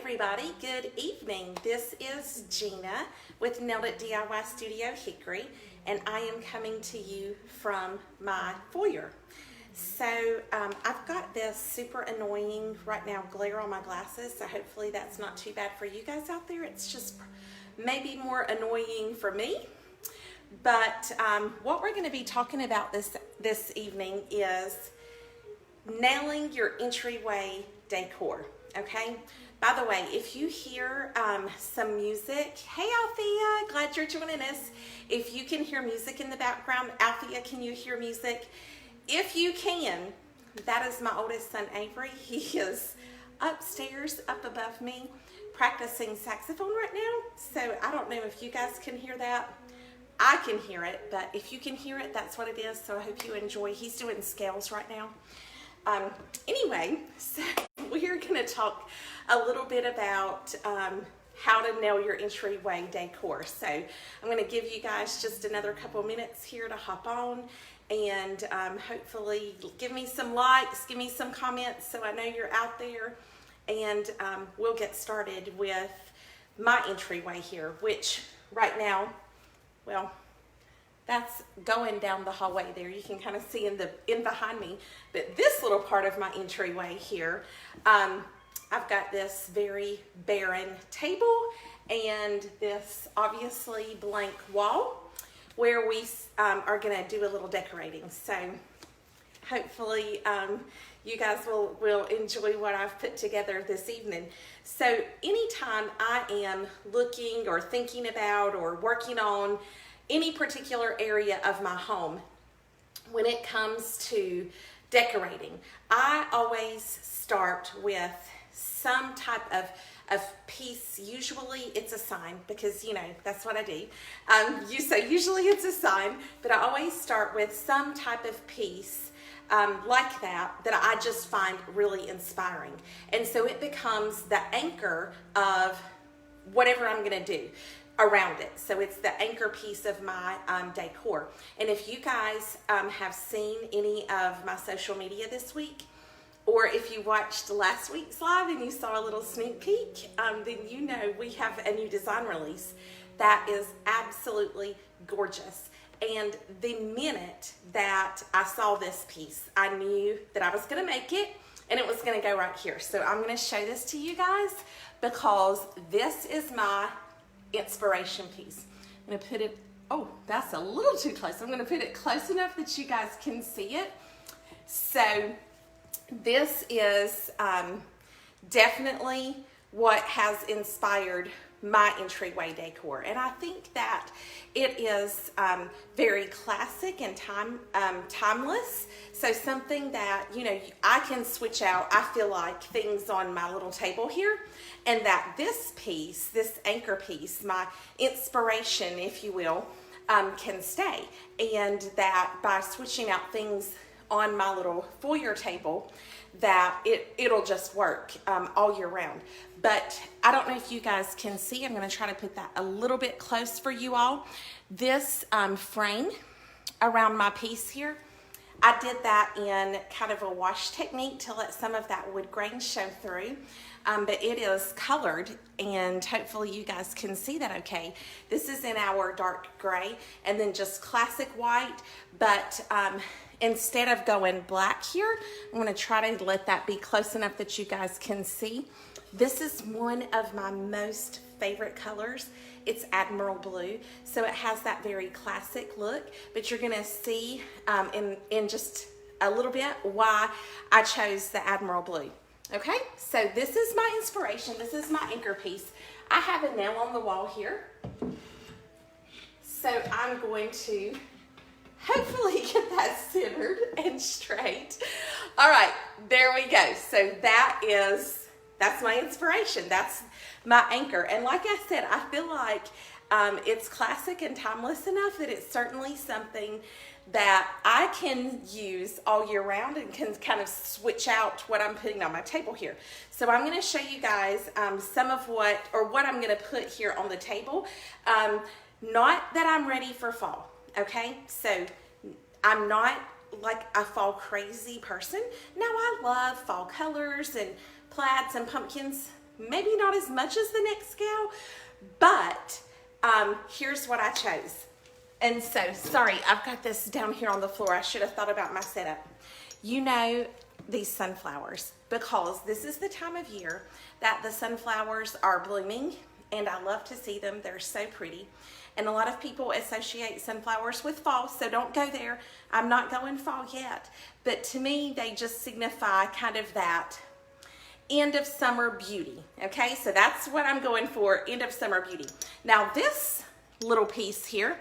everybody, good evening. This is Gina with Nailed It DIY Studio Hickory, and I am coming to you from my foyer. So I've got this super annoying right now glare on my glasses, so hopefully that's not too bad for you guys out there. It's just maybe more annoying for me. But what we're going to be talking about this evening is nailing your entryway decor. Okay, by the way, if you hear some music, hey Althea, glad you're joining us. If you can hear music in the background, Althea, can you hear music? If you can, that is my oldest son Avery. He is upstairs, up above me, practicing saxophone right now. So I don't know if you guys can hear that. I can hear it, but if you can hear it, that's what it is. So I hope you enjoy. He's doing scales right now. Anyway, so we're going to talk a little bit about how to nail your entryway decor. So I'm going to give you guys just another couple minutes here to hop on and hopefully give me some likes, give me some comments so I know you're out there, and we'll get started with my entryway here, which right now, well, that's going down the hallway there. You can kind of see in behind me. But this little part of my entryway here, I've got this very barren table and this obviously blank wall where we are going to do a little decorating. So hopefully you guys will enjoy what I've put together this evening. So anytime I am looking or thinking about or working on any particular area of my home, when it comes to decorating, I always start with some type of piece. Usually it's a sign, because you know that's what I do. Usually it's a sign, but I always start with some type of piece like that I just find really inspiring, and so it becomes the anchor of whatever I'm going to do around it. So it's the anchor piece of my decor. And if you guys have seen any of my social media this week, or if you watched last week's live and you saw a little sneak peek, then you know we have a new design release that is absolutely gorgeous. And the minute that I saw this piece, I knew that I was going to make it, and it was going to go right here. So I'm going to show this to you guys because this is my inspiration piece. I'm going to put it, oh, that's a little too close. I'm going to put it close enough that you guys can see it. So this is definitely what has inspired my entryway decor, and I think that it is very classic and timeless. So something that, you know, I can switch out, I feel like, things on my little table here, and that this piece, this anchor piece, my inspiration, if you will, can stay, and that by switching out things on my little foyer table, that it'll just work all year round. But I don't know if you guys can see. I'm going to try to put that a little bit close for you all. This frame around my piece here, I did that in kind of a wash technique to let some of that wood grain show through. But it is colored, and hopefully you guys can see that okay. This is in our dark gray and then just classic white, but instead of going black here, I'm going to try to let that be close enough that you guys can see. This is one of my most favorite colors. It's Admiral Blue, so it has that very classic look, but you're going to see in just a little bit why I chose the Admiral Blue. Okay, so this is my inspiration. This is my anchor piece. I have a nail on the wall here, so I'm going to hopefully get that centered and straight. All right, there we go. So that's my inspiration. That's my anchor. And like I said, I feel like it's classic and timeless enough that it's certainly something that I can use all year round and can kind of switch out what I'm putting on my table here. So I'm going to show you guys some of what I'm going to put here on the table. Not that I'm ready for fall, okay? So I'm not like a fall crazy person. Now I love fall colors and plaids and pumpkins, maybe not as much as the next gal, but here's what I chose. And so, sorry, I've got this down here on the floor. I should have thought about my setup. You know these sunflowers, because this is the time of year that the sunflowers are blooming, and I love to see them. They're so pretty. And a lot of people associate sunflowers with fall, so don't go there. I'm not going fall yet. But to me, they just signify kind of that end of summer beauty. Okay, so that's what I'm going for, end of summer beauty. Now this little piece here,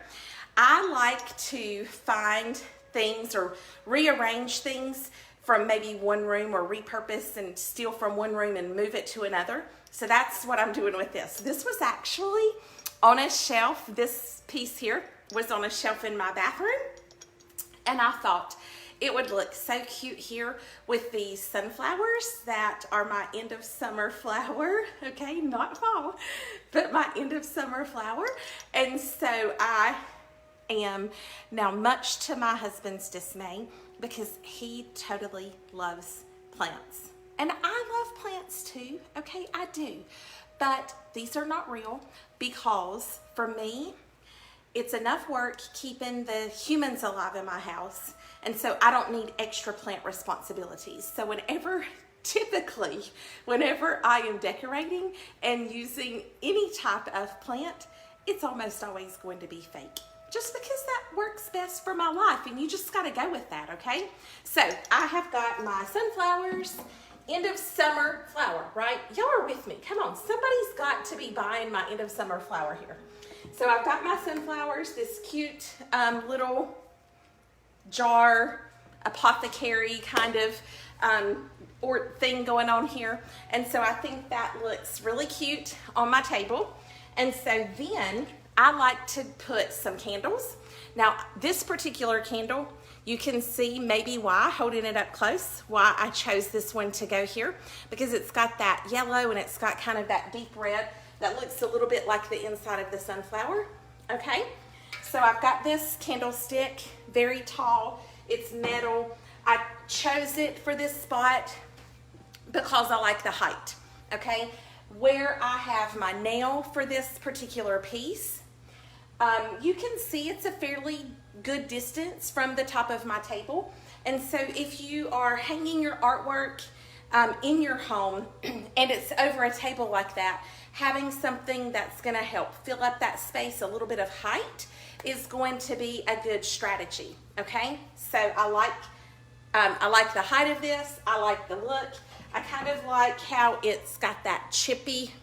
I like to find things or rearrange things from maybe one room, or repurpose and steal from one room and move it to another. So that's what I'm doing with this. This was actually on a shelf. This piece here was on a shelf in my bathroom, and I thought it would look so cute here with these sunflowers that are my end of summer flower. Okay, not fall, but my end of summer flower. And so I am now, much to my husband's dismay, because he totally loves plants. And I love plants too, okay, I do. But these are not real, because for me, it's enough work keeping the humans alive in my house. And so I don't need extra plant responsibilities. So typically, whenever I am decorating and using any type of plant, it's almost always going to be fake. Just because that works best for my life, and you just gotta go with that, okay? So I have got my sunflowers, end of summer flower, right? Y'all are with me, come on. Somebody's got to be buying my end of summer flower here. So I've got my sunflowers, this cute little jar, apothecary kind of or thing going on here. And so I think that looks really cute on my table. And so then I like to put some candles. Now this particular candle, you can see maybe why, holding it up close, why I chose this one to go here, because it's got that yellow and it's got kind of that deep red that looks a little bit like the inside of the sunflower, okay? So I've got this candlestick, very tall, it's metal. I chose it for this spot because I like the height, okay? Where I have my nail for this particular piece, you can see it's a fairly good distance from the top of my table. And so if you are hanging your artwork in your home and it's over a table like that, having something that's going to help fill up that space, a little bit of height, is going to be a good strategy, okay? So I like the height of this. I like the look. I kind of like how it's got that chippy,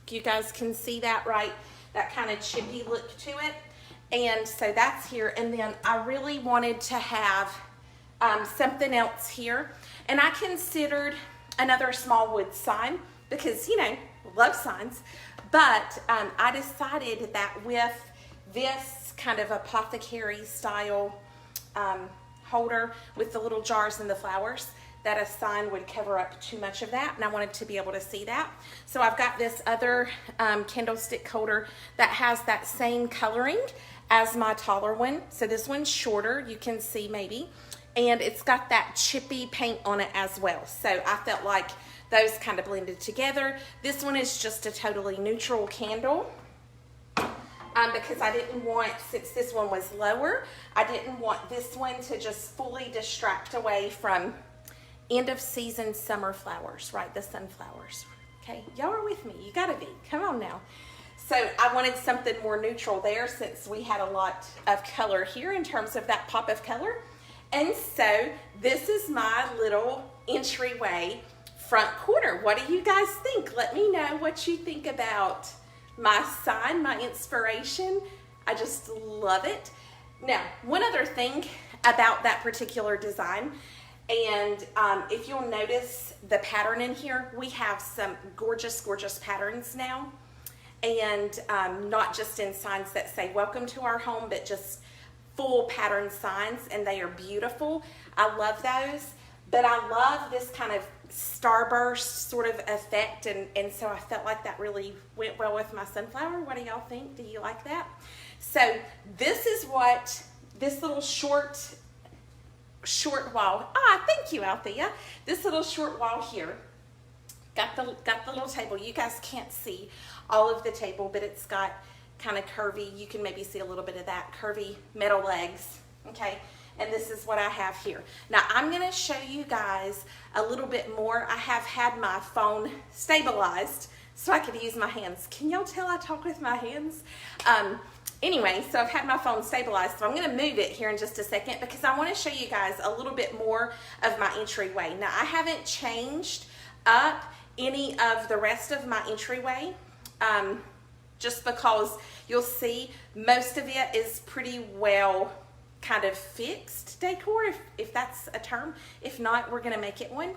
you guys can see that, right? That kind of chippy look to it. And so that's here. And then I really wanted to have something else here. And I considered another small wood sign because, you know, love signs. But I decided that with this kind of apothecary style holder with the little jars and the flowers, that a sign would cover up too much of that, and I wanted to be able to see that. So I've got this other candlestick holder that has that same coloring as my taller one. So this one's shorter, you can see maybe, and it's got that chippy paint on it as well. So I felt like those kind of blended together. This one is just a totally neutral candle. Because I didn't want, since this one was lower, I didn't want this one to just fully distract away from end of season summer flowers, right? The sunflowers. Okay, y'all are with me. You gotta be. Come on now. So I wanted something more neutral there since we had a lot of color here in terms of that pop of color. And so this is my little entryway front corner. What do you guys think? Let me know what you think about my sign, my inspiration. I just love it. Now, one other thing about that particular design, and if you'll notice the pattern in here, we have some gorgeous, gorgeous patterns now. And not just in signs that say welcome to our home, but just full pattern signs, and they are beautiful. I love those, but I love this kind of starburst sort of effect, and so I felt like that really went well with my sunflower. What do y'all think? Do you like that? So this is what this little short wall, thank you, Althea. This little short wall here got the little table. You guys can't see all of the table, but it's got kind of curvy, you can maybe see a little bit of that, curvy metal legs, okay? And this is what I have here. Now I'm gonna show you guys a little bit more. I have had my phone stabilized so I could use my hands. Can y'all tell I talk with my hands? Anyway, so I've had my phone stabilized, so I'm gonna move it here in just a second because I wanna show you guys a little bit more of my entryway. Now I haven't changed up any of the rest of my entryway, just because you'll see most of it is pretty well kind of fixed decor, if that's a term. If not, we're gonna make it one.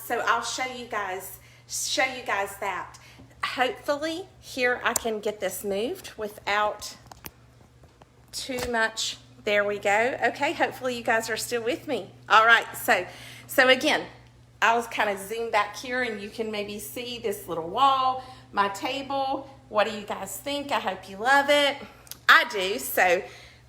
So I'll show you guys that. Hopefully here I can get this moved without too much. There we go. Okay, hopefully you guys are still with me. All right, so again, I was kind of zoomed back here and you can maybe see this little wall, my table. What do you guys think? I hope you love it. I do, so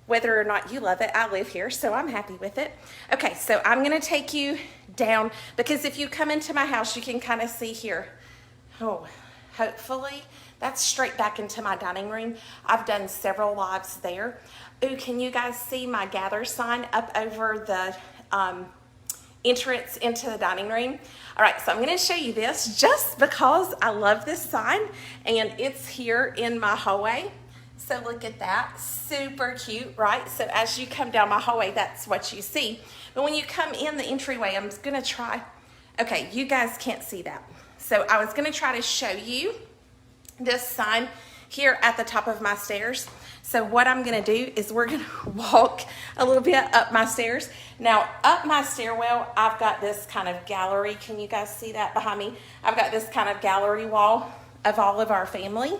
whether or not you love it, I live here, so I'm happy with it. Okay, so I'm gonna take you down because if you come into my house, you can kind of see here. Oh, hopefully that's straight back into my dining room. I've done several lives there. Ooh, can you guys see my gather sign up over the entrance into the dining room? All right, so I'm gonna show you this just because I love this sign and it's here in my hallway. So look at that, super cute, right? So as you come down my hallway, that's what you see. But when you come in the entryway, I'm gonna try, okay, you guys can't see that. So I was gonna try to show you this sign here at the top of my stairs. So what I'm gonna do is we're gonna walk a little bit up my stairs. Now up my stairwell, I've got this kind of gallery. Can you guys see that behind me? I've got this kind of gallery wall of all of our family.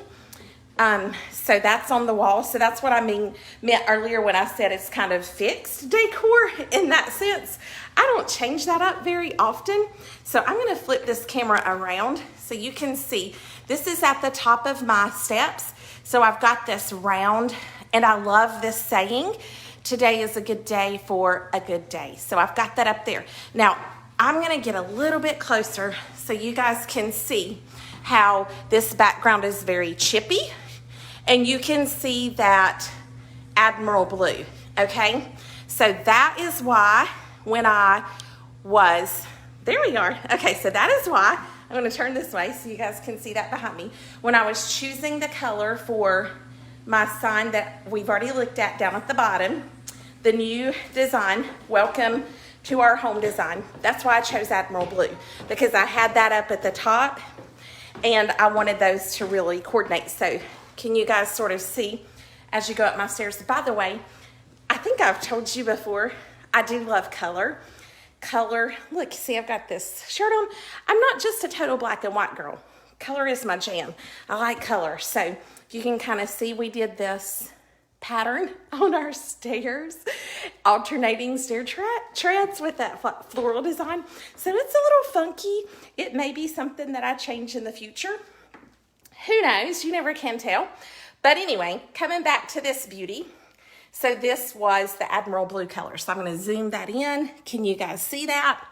So that's on the wall. So that's what I meant earlier when I said it's kind of fixed decor in that sense. I don't change that up very often. So I'm gonna flip this camera around so you can see. This is at the top of my steps. So I've got this round and I love this saying, today is a good day for a good day. So I've got that up there. Now I'm gonna get a little bit closer so you guys can see how this background is very chippy. And you can see that Admiral Blue, okay? So that is why when I was, there we are. Okay, so that is why, I'm gonna turn this way so you guys can see that behind me. When I was choosing the color for my sign that we've already looked at down at the bottom, the new design, welcome to our home design. That's why I chose Admiral Blue, because I had that up at the top and I wanted those to really coordinate. So can you guys sort of see as you go up my stairs? By the way, I think I've told you before, I do love color. Color, look, see I've got this shirt on. I'm not just a total black and white girl. Color is my jam. I like color. So if you can kind of see, we did this pattern on our stairs, alternating stair treads with that floral design. So it's a little funky. It may be something that I change in the future. Who knows? You never can tell. But anyway, coming back to this beauty. So this was the Admiral Blue color. So I'm going to zoom that in. Can you guys see that?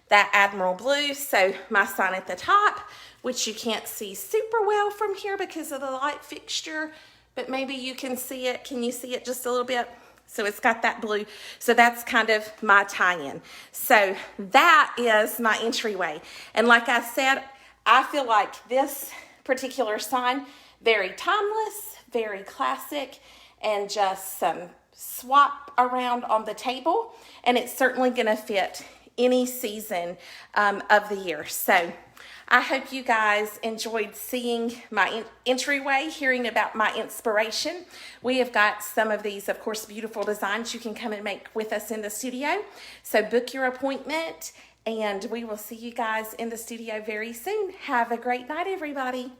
That Admiral Blue. So my sign at the top, which you can't see super well from here because of the light fixture, but maybe you can see it. Can you see it just a little bit? So it's got that blue. So that's kind of my tie-in. So that is my entryway. And like I said, I feel like this particular sign, very timeless, very classic, and just some swap around on the table. And it's certainly gonna fit any season of the year. So I hope you guys enjoyed seeing my entryway, hearing about my inspiration. We have got some of these, of course, beautiful designs you can come and make with us in the studio. So book your appointment and we will see you guys in the studio very soon. Have a great night, everybody.